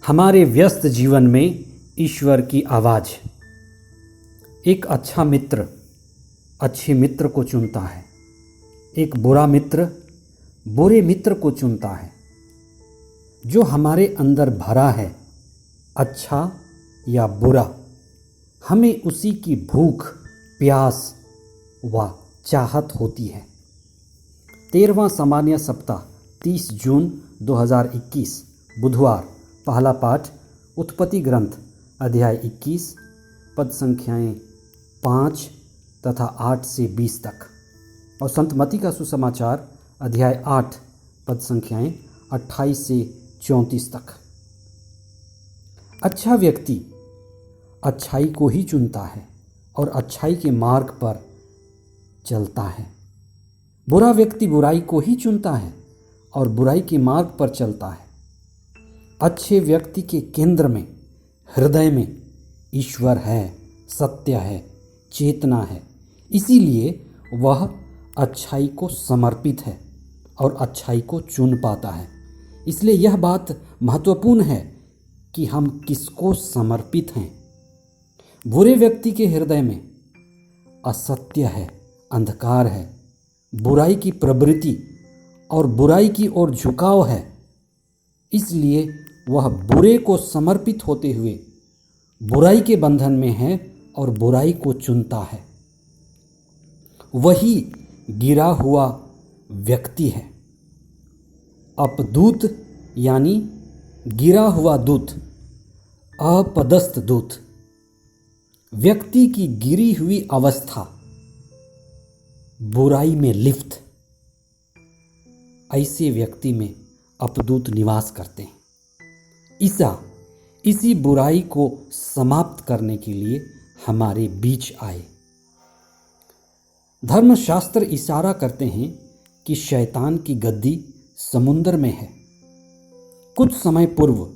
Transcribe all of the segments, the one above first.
हमारे व्यस्त जीवन में ईश्वर की आवाज़। एक अच्छा मित्र अच्छे मित्र को चुनता है, एक बुरा मित्र बुरे मित्र को चुनता है। जो हमारे अंदर भरा है, अच्छा या बुरा, हमें उसी की भूख प्यास व चाहत होती है। 13वां सामान्य सप्ताह 30 जून 2021 बुधवार। पहला पाठ उत्पत्ति ग्रंथ अध्याय 21 पद संख्याएं 5 तथा 8 से 20 तक और संत मत्ती का सुसमाचार अध्याय 8 पद संख्याएं 28 से 34 तक। अच्छा व्यक्ति अच्छाई को ही चुनता है और अच्छाई के मार्ग पर चलता है। बुरा व्यक्ति बुराई को ही चुनता है और बुराई के मार्ग पर चलता है। अच्छे व्यक्ति के केंद्र में, हृदय में ईश्वर है, सत्य है, चेतना है। इसीलिए वह अच्छाई को समर्पित है और अच्छाई को चुन पाता है। इसलिए यह बात महत्वपूर्ण है कि हम किसको समर्पित हैं। बुरे व्यक्ति के हृदय में असत्य है, अंधकार है, बुराई की प्रवृत्ति और बुराई की ओर झुकाव है। इसलिए वह बुरे को समर्पित होते हुए बुराई के बंधन में है और बुराई को चुनता है। वही गिरा हुआ व्यक्ति है। अपदूत यानी गिरा हुआ दूत, अपदस्थ दूत, व्यक्ति की गिरी हुई अवस्था, बुराई में लिप्त, ऐसे व्यक्ति में अपदूत निवास करते हैं। ईसा इसी बुराई को समाप्त करने के लिए हमारे बीच आए। धर्मशास्त्र इशारा करते हैं कि शैतान की गद्दी समुद्र में है। कुछ समय पूर्व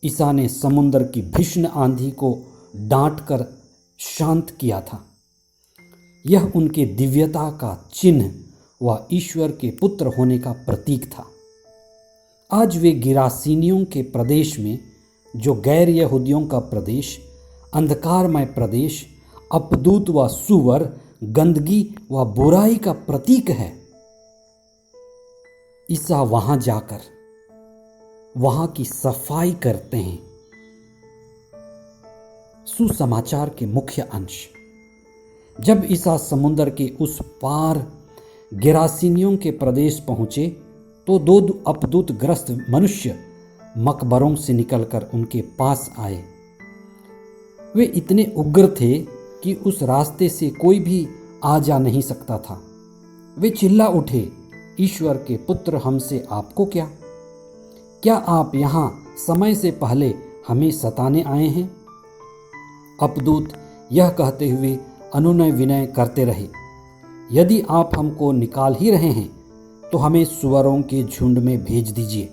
ईसा ने समुद्र की भीषण आंधी को डांटकर शांत किया था। यह उनके दिव्यता का चिन्ह व ईश्वर के पुत्र होने का प्रतीक था। आज वे गिरासीनियों के प्रदेश में, जो गैर यहूदियों का प्रदेश, अंधकारमय प्रदेश, अपदूत व सुअर, गंदगी व बुराई का प्रतीक है, ईसा वहां जाकर वहां की सफाई करते हैं। सुसमाचार के मुख्य अंश। जब ईसा समुद्र के उस पार गिरासीनियों के प्रदेश पहुंचे तो 2 अपदूत ग्रस्त मनुष्य मकबरों से निकलकर उनके पास आए। वे इतने उग्र थे कि उस रास्ते से कोई भी आ जा नहीं सकता था। वे चिल्ला उठे, ईश्वर के पुत्र, हमसे आपको क्या? क्या आप यहाँ समय से पहले हमें सताने आए हैं? अपदूत यह कहते हुए अनुनय विनय करते रहे, यदि आप हमको निकाल ही रहे हैं तो हमें सुअरों के झुंड में भेज दीजिए।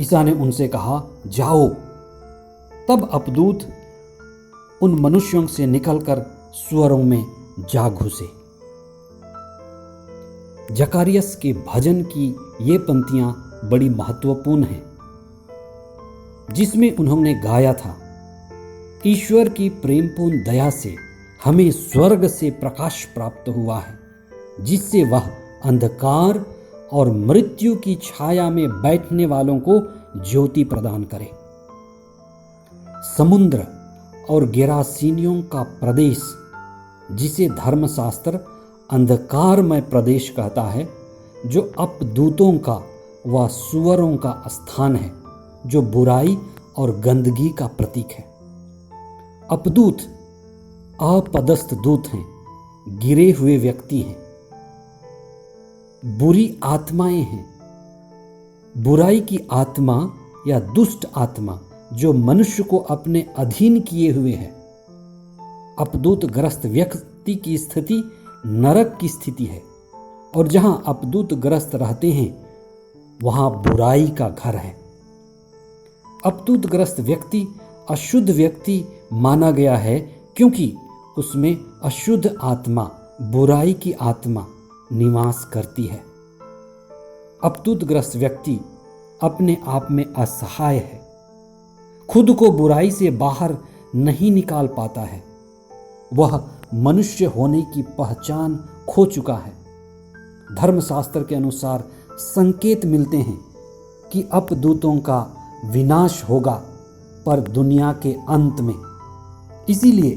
ईसा ने उनसे कहा, जाओ। तब अपदूत उन मनुष्यों से निकलकर सुअरों में जा घुसे। जकारियस के भजन की ये पंक्तियां बड़ी महत्वपूर्ण हैं, जिसमें उन्होंने गाया था, ईश्वर की प्रेमपूर्ण दया से हमें स्वर्ग से प्रकाश प्राप्त हुआ है, जिससे वह अंधकार और मृत्यु की छाया में बैठने वालों को ज्योति प्रदान करे। समुद्र और गिरासीनियों का प्रदेश, जिसे धर्मशास्त्र अंधकारमय प्रदेश कहता है, जो अपदूतों का व सुअरों का स्थान है, जो बुराई और गंदगी का प्रतीक है। अपदूत अपदस्थ दूत हैं, गिरे हुए व्यक्ति हैं, बुरी आत्माएं हैं। बुराई की आत्मा या दुष्ट आत्मा जो मनुष्य को अपने अधीन किए हुए है। अपदूत ग्रस्त व्यक्ति की स्थिति नरक की स्थिति है और जहां अपदूत ग्रस्त रहते हैं वहां बुराई का घर है। अपदूत ग्रस्त व्यक्ति अशुद्ध व्यक्ति माना गया है क्योंकि उसमें अशुद्ध आत्मा, बुराई की आत्मा निवास करती है। अपदूतग्रस्त व्यक्ति अपने आप में असहाय है। खुद को बुराई से बाहर नहीं निकाल पाता है, वह मनुष्य होने की पहचान खो चुका है। धर्मशास्त्र के अनुसार संकेत मिलते हैं कि अपदूतों का विनाश होगा, पर दुनिया के अंत में। इसीलिए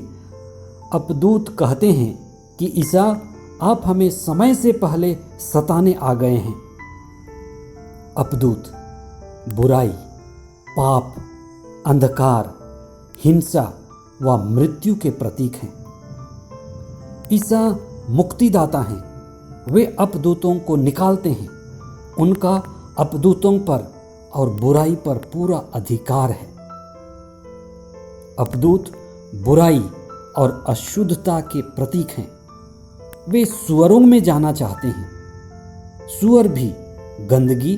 अपदूत कहते हैं कि ईसा, आप हमें समय से पहले सताने आ गए हैं। अपदूत बुराई, पाप, अंधकार, हिंसा व मृत्यु के प्रतीक हैं। ईसा मुक्तिदाता हैं। वे अपदूतों को निकालते हैं। उनका अपदूतों पर और बुराई पर पूरा अधिकार है। अपदूत बुराई और अशुद्धता के प्रतीक हैं। वे सुअरों में जाना चाहते हैं। सुअर भी गंदगी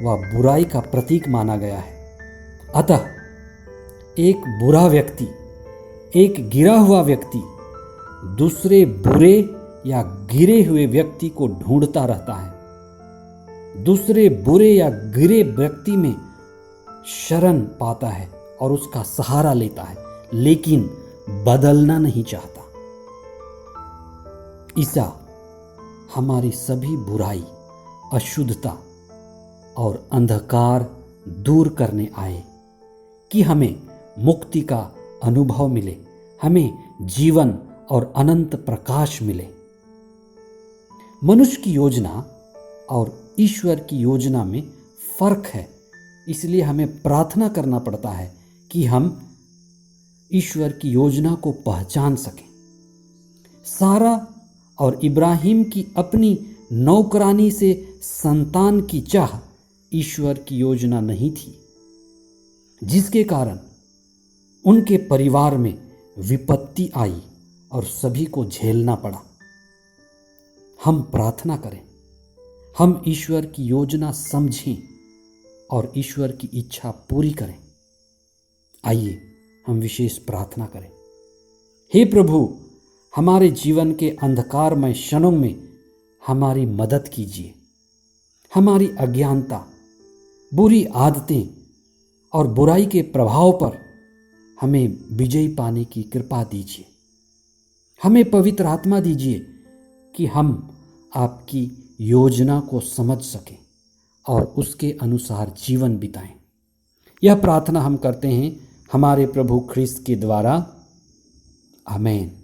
व बुराई का प्रतीक माना गया है। अतः एक बुरा व्यक्ति, एक गिरा हुआ व्यक्ति दूसरे बुरे या गिरे हुए व्यक्ति को ढूंढता रहता है, दूसरे बुरे या गिरे व्यक्ति में शरण पाता है और उसका सहारा लेता है, लेकिन बदलना नहीं चाहता। ईसा हमारी सभी बुराई, अशुद्धता और अंधकार दूर करने आए कि हमें मुक्ति का अनुभव मिले, हमें जीवन और अनंत प्रकाश मिले। मनुष्य की योजना और ईश्वर की योजना में फर्क है, इसलिए हमें प्रार्थना करना पड़ता है कि हम ईश्वर की योजना को पहचान सकें। सारा और इब्राहिम की अपनी नौकरानी से संतान की चाह ईश्वर की योजना नहीं थी, जिसके कारण उनके परिवार में विपत्ति आई और सभी को झेलना पड़ा। हम प्रार्थना करें, हम ईश्वर की योजना समझें और ईश्वर की इच्छा पूरी करें। आइए हम विशेष प्रार्थना करें। हे प्रभु, हमारे जीवन के अंधकारमय क्षणों में हमारी मदद कीजिए। हमारी अज्ञानता, बुरी आदतें और बुराई के प्रभाव पर हमें विजय पाने की कृपा दीजिए। हमें पवित्र आत्मा दीजिए कि हम आपकी योजना को समझ सकें और उसके अनुसार जीवन बिताएं। यह प्रार्थना हम करते हैं हमारे प्रभु ख्रिस्त के द्वारा। आमीन।